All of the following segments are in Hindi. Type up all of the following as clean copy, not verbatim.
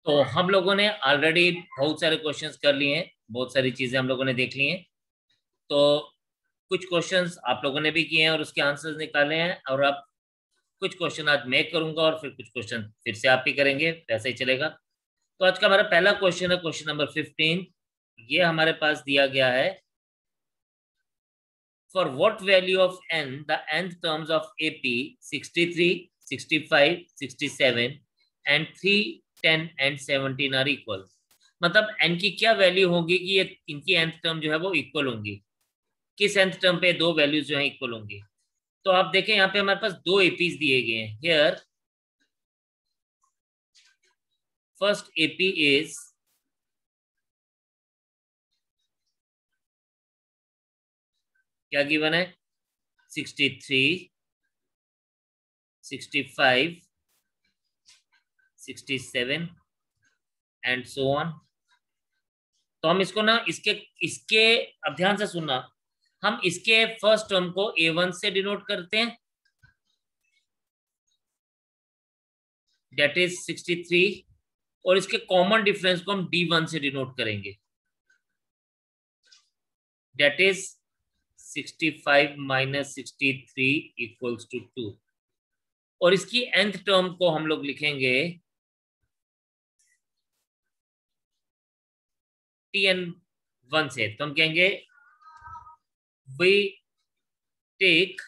तो हम लोगों ने ऑलरेडी बहुत सारे क्वेश्चंस कर लिए हैं, बहुत सारी चीजें हम लोगों ने देख ली हैं। तो कुछ क्वेश्चंस आप लोगों ने भी किए हैं और उसके आंसर्स निकाले हैं, और अब कुछ क्वेश्चन आज मैं करूंगा और फिर कुछ क्वेश्चन फिर से आप ही करेंगे, वैसे ही चलेगा। तो आज का हमारा पहला क्वेश्चन है क्वेश्चन नंबर 15। ये हमारे पास दिया गया है, for what value of n the nth terms of AP 63, 65, 67 and 3, 10 and 17 are equal. मतलब n की क्या वैल्यू होगी कि ये इनकी nth टर्म जो है वो इक्वल होंगी, किस nth टर्म पे दो वैल्यूज जो है इक्वल होंगी। तो आप देखें यहाँ पे हमारे पास दो एपीज दिए गए हैं। हियर फर्स्ट एपी इज क्या गिवन है, 63, 65, 67 एंड सो ऑन। तो हम इसको ना इसके इसके अब ध्यान से सुनना, हम इसके फर्स्ट टर्म को A1 से डिनोट करते हैं, दैट इज 63, और इसके कॉमन डिफरेंस को हम D1 से डिनोट करेंगे, that is 65 minus 63 equals to 2। और इसकी nth टर्म को हम लोग लिखेंगे Tn1 से। तो हम कहेंगे we take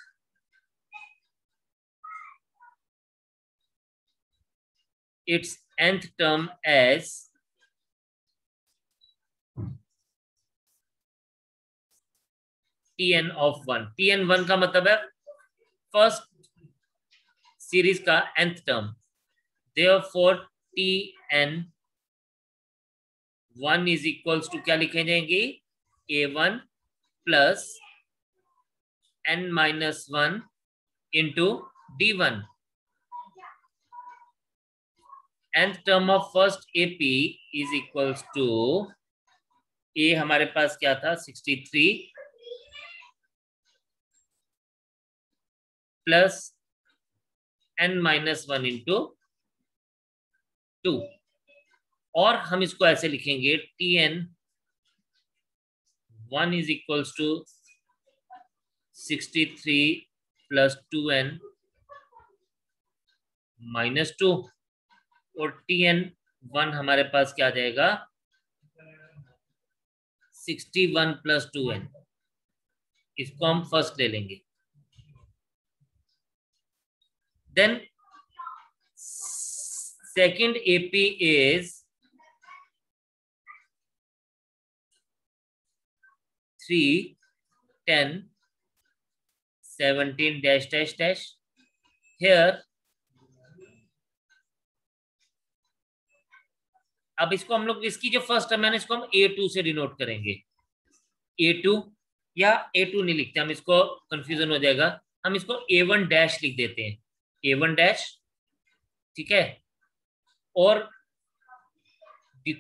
its nth term as Tn of 1। Tn1 का मतलब है फर्स्ट सीरीज का nth term, therefore Tn1 is equals to क्या लिखे जाएंगे, A1 plus n-1 into D1। nth term of first AP is equals to, A हमारे पास क्या था 63 प्लस n-1 इंटू 2, और हम इसको ऐसे लिखेंगे Tn1 is equals to 63 plus 2n minus 2, और Tn1 हमारे पास क्या आ जाएगा 61 प्लस 2n। इसको हम फर्स्ट ले लेंगे। Then second AP is 3, 10, 17 dash dash dash. Here अब इसको हम लोग इसकी जो फर्स्ट टर्म है ना, इसको हम A2 से डिनोट करेंगे। A2 या A2 नहीं लिखते हम, इसको कंफ्यूजन हो जाएगा, हम इसको A1 डैश लिख देते हैं, A1 डैश, ठीक है। और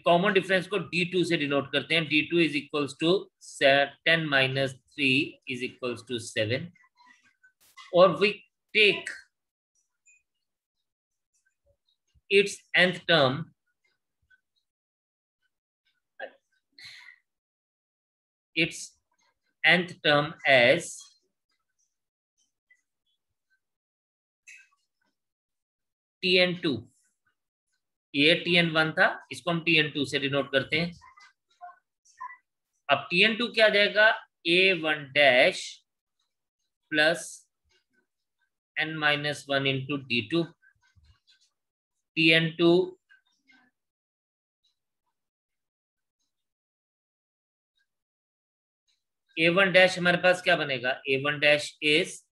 कॉमन डिफरेंस को D2 से डिनोट करते हैं, D2 is equals to 10 minus 3 is equals to 7, और we take its nth term as Tn2। ये Tn1 था, इसको हम Tn2 से डिनोट करते हैं। अब Tn2 क्या आ जाएगा, A1 dash plus n-1 into D2। Tn2 A1 dash हमारे पास क्या बनेगा, A1 dash is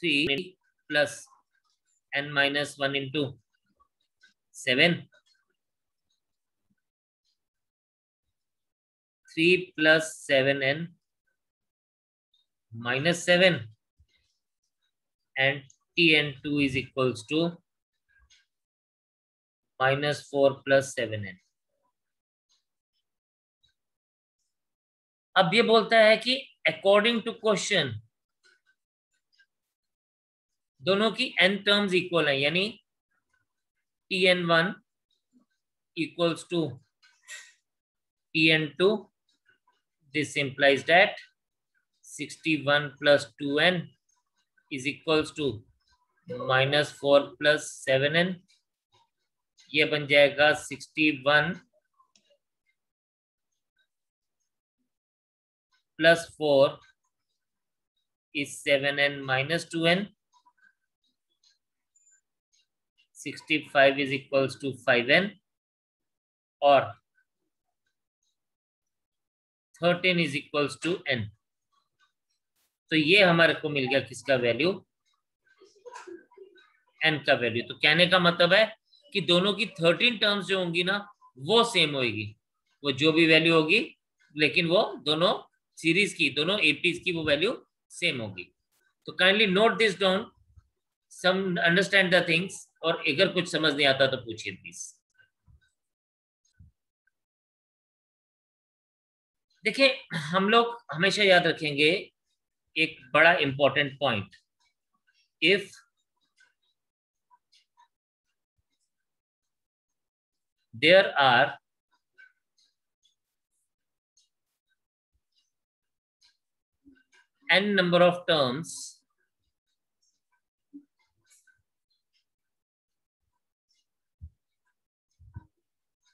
3 plus n-1 into 7, 3 plus 7n minus 7, and Tn2 is equals to minus 4 plus 7n। अब ये बोलता है कि अकॉर्डिंग टू क्वेश्चन दोनों की n टर्म्स इक्वल है, यानी Tn1 equals to Tn2. This implies that 61 plus 2n is equals to -4 plus 7n. ये बन जाएगा 61 plus 4 is 7n minus 2n. 65 is equals to 5n और 13 is equals to n. तो ये हमारे को मिल गया किसका वैल्यू, n का वैल्यू। तो कहने का मतलब है कि दोनों की 13 टर्म्स जो होंगी ना वो सेम होगी, वो जो भी वैल्यू होगी, लेकिन वो दोनों सीरीज की, दोनों एपीज की वो वैल्यू सेम होगी। तो kindly note this down, some understand the things, और अगर कुछ समझ नहीं आता तो पूछिए प्लीज। देखिए हम लोग हमेशा याद रखेंगे एक बड़ा important point, if there are n number of terms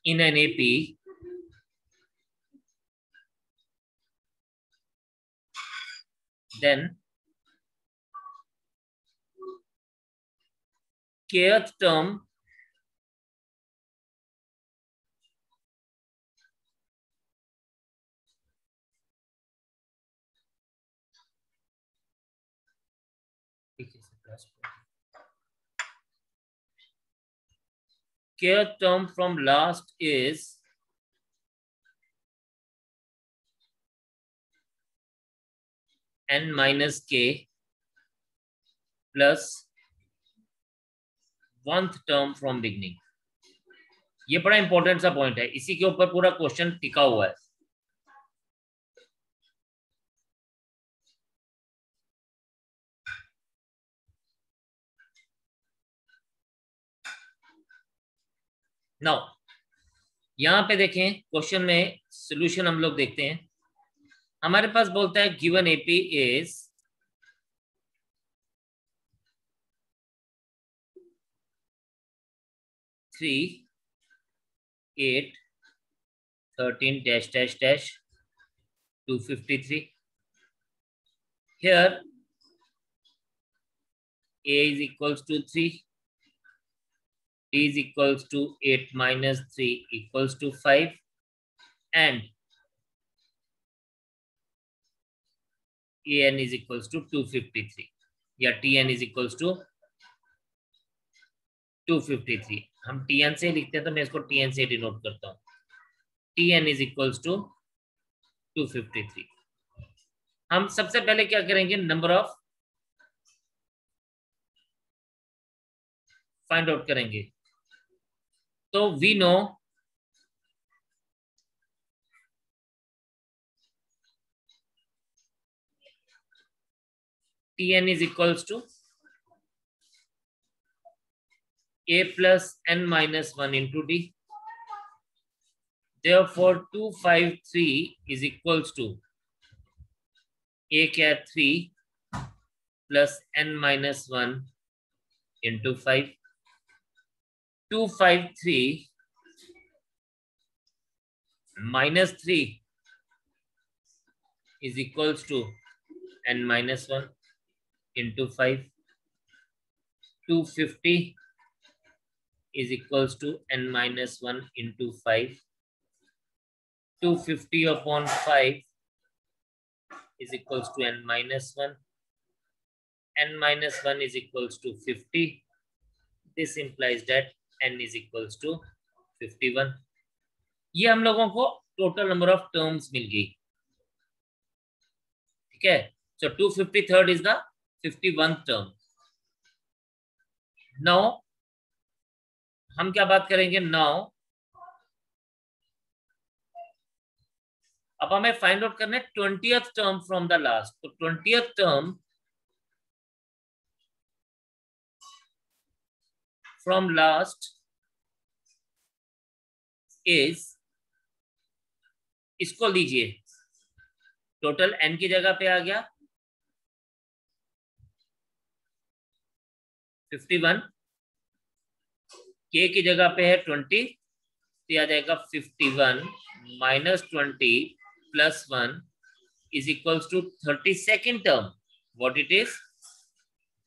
in an AP, then kth term kth term from last is n minus k plus 1th term from beginning। ये बड़ा इंपॉर्टेंट सा पॉइंट है, इसी के ऊपर पूरा क्वेश्चन टिका हुआ है। नाउ यहां पे देखें क्वेश्चन में सॉल्यूशन हम लोग देखते हैं। हमारे पास बोलता है given AP is 3, 8, 13 dash dash dash 253. Here a is equals to 3, d is equals to 8 minus 3 equals to 5, and an is equals to 253 या tn is equals to 253। हम tn से लिखते हैं तो मैं इसको tn से डिनोट करता हूँ। tn is equals to 253। हम सबसे पहले क्या करेंगे, नंबर ऑफ फाइंड आउट करेंगे। तो we know tn is equals to a plus n minus 1 into d. Therefore 253 is equals to a cat 3 plus n minus 1 into 5. 253 minus 3 is equals to n minus 1 into 5. 250 is equals to n minus 1 into 5. 250 upon 5 is equals to n minus 1. N minus 1 is equals to 50. This implies that n is equals to 51. ये हम लोगों को टोटल नंबर ऑफ टर्म्स मिल गई। ठीक है, so 253rd is the 51th term. Now हम क्या बात करेंगे, now अब हमें फाइंड आउट करना है 20th term from the last. तो 20th term from last is, इसको लीजिए, टोटल n की जगह पे आ गया 51, k की जगह पे है 20, तो आ जाएगा 51 minus 20 plus 1 is equals to 32nd term. What it is?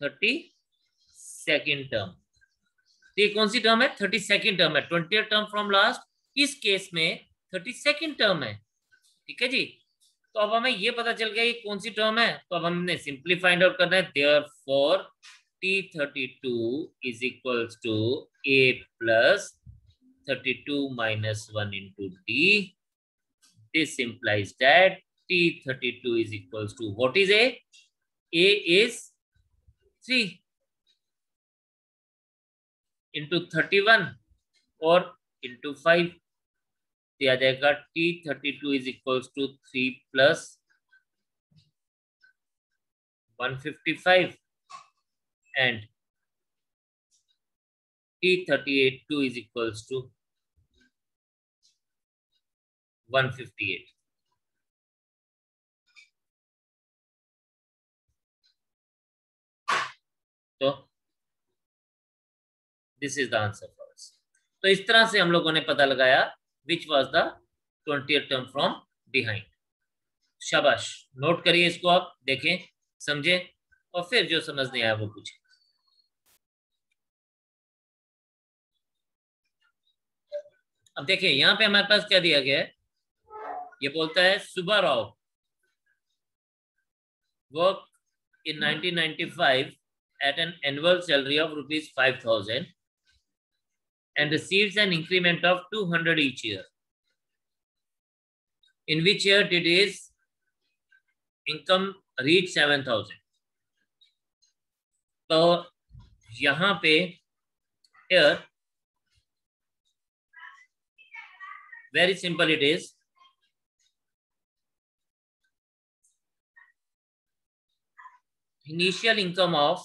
32nd term. तो ये कौन सी टर्म है? 32nd टर्म है. 20th टर्म फ्रॉम लास्ट, इस केस में 32nd टर्म है. ठीक है जी. तो अब हमें ये पता चल गया ये कौन सी टर्म है. तो अब हमने सिंपली फाइंड आउट करना है. Therefore T32 is equals to A plus 32 minus 1 into D. This implies that T32 is equals to, what is A? A is 3 into 31 और into 5. दिया जाएगा T32 is equals to 3 plus 155 and T32 is equals to 158. तो this is the answer for us. तो इस तरह से हम लोगों ने पता लगाया which was the 20th term from behind. शाबाश. नोट करिए इसको, आप देखें, समझे, और फिर जो समझ नहीं आया वो पूछे. अब देखिए यहां पे हमारे पास क्या दिया गया है. ये बोलता है Subba Rao work in 1995 at an annual salary of rupees 5,000 and receives an increment of 200 each year. In which year did his income reach 7,000? तो यहाँ पे here very simple it is. Initial income of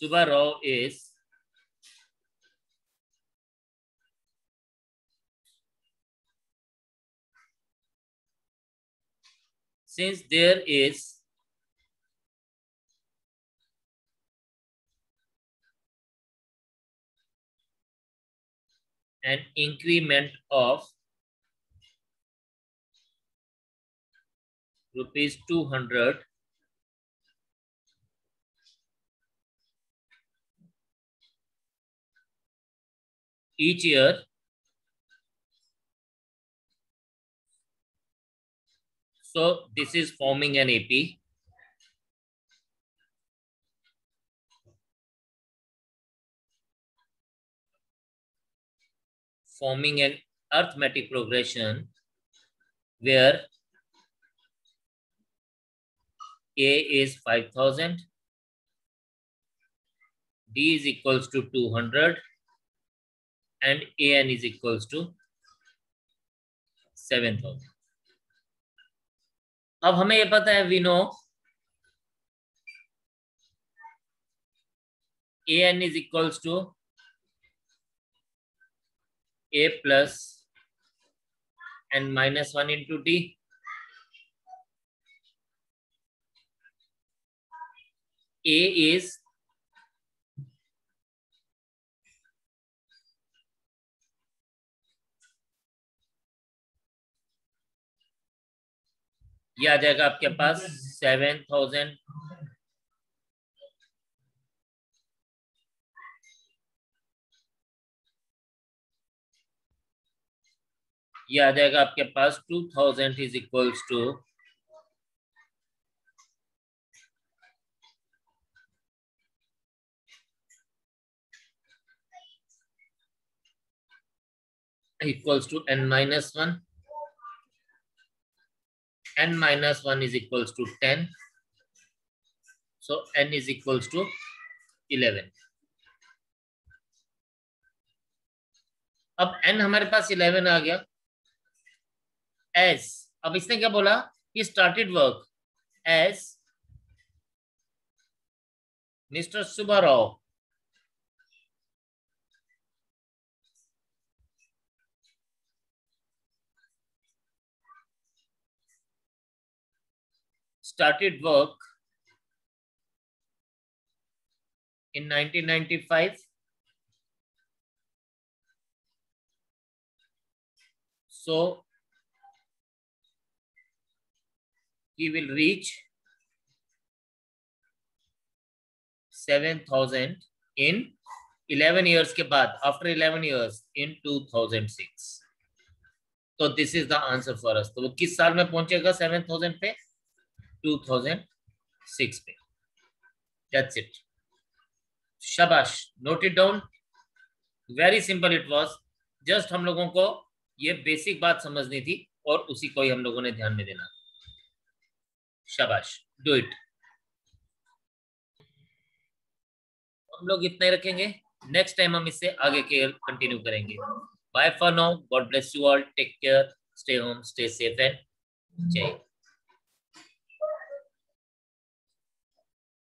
Subba Rao is since there is an increment of rupees 200 each year, so this is forming an AP. Forming an arithmetic progression where A is 5,000, D is equals to 200 and AN is equals to 7,000. अब हमें ये पता है, we know AN is equals to A plus and minus 1 into D. A is ये आ जाएगा आपके पास 7,000 ये आ जाएगा आपके पास 2,000 is equals to n minus 1. N minus 1 is equals to 10. So n is equals to 11. अब n हमारे पास 11 आ गया एस। अब इसने क्या बोला, he started work as mister Subbarao started work in 1995. So he will reach 7,000 in 11 years के बाद, after 11 years in 2006. तो this is the answer for us. तो वो किस साल में पहुंचेगा 7,000 पे? 2006 पे। That's it. शाबाश, note it down. Very simple it was. Just हम लोगों को ये बेसिक बात समझनी थी और उसी को ही हम लोगों ने ध्यान में देना। शाबाश, डू इट। हम लोग इतना ही रखेंगे, नेक्स्ट टाइम हम इससे आगे के कंटिन्यू करेंगे। Bye for now, God bless you all, take care, stay home, stay safe and जय।